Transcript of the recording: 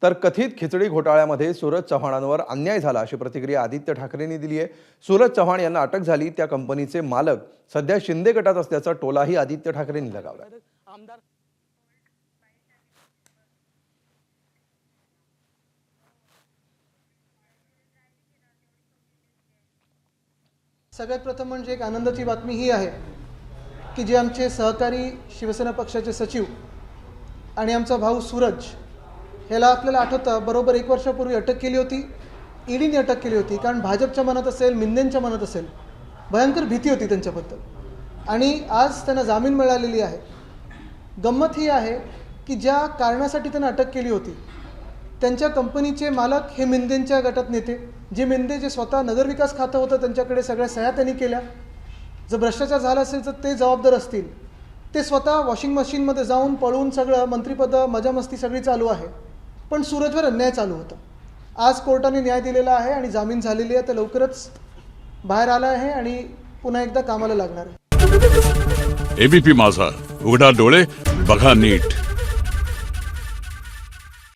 तर कथित खिचडी घोटाळ्यामध्ये सूरज चव्हाणांवर अन्याय झाला अशी प्रतिक्रिया आदित्य ठाकरेंनी दिली आहे। सूरज चव्हाण यांना अटक झाली त्या कंपनीचे मालक सध्या शिंदे गटात असल्याचा टोलाही आदित्य ठाकरेंनी लगावला। सगळ्यात प्रथम म्हणजे एक आनंदाची बातमी ही आहे की जे आमचे सहकारी शिवसेना पक्षाचे सचिव आणि आमचा भाऊ सूरज ह्याला आपल्याला आठवतं बरोबर 1 वर्षापूर्वी अटक केली होती। ईडीने अटक केली होती कारण भाजपच्या मनात असेल मिंदेंच्या मनात असेल भयंकर भीती होती त्यांच्याबद्दल आणि आज त्यांना जामीन मिळालेली आहे। गंमत ही आहे की ज्या कारणासाठी त्यांना अटक केली होती त्यांच्या कंपनीचे मालक हे मिंदेंच्या गटात नेते, जे मिंदे जे स्वतः नगरविकास खातं होतं त्यांच्याकडे सगळ्या सह्या त्यांनी केल्या। जर भ्रष्टाचार झाला असेल तर ते जबाबदार असतील। ते स्वतः वॉशिंग मशीनमध्ये जाऊन पळून सगळं मंत्रिपद मजामस्ती सगळी चालू आहे, पण सूरजवर अन्याय चालू होता। आज कोर्टाने न्याय दिलेला आहे आणि जामीन झालेली आहे, तर लवकरच बाहेर आला आहे आणि पुन्हा एकदा कामाला लागणार आहे। एबीपी माझा, उघडा डोळे बघा नीट।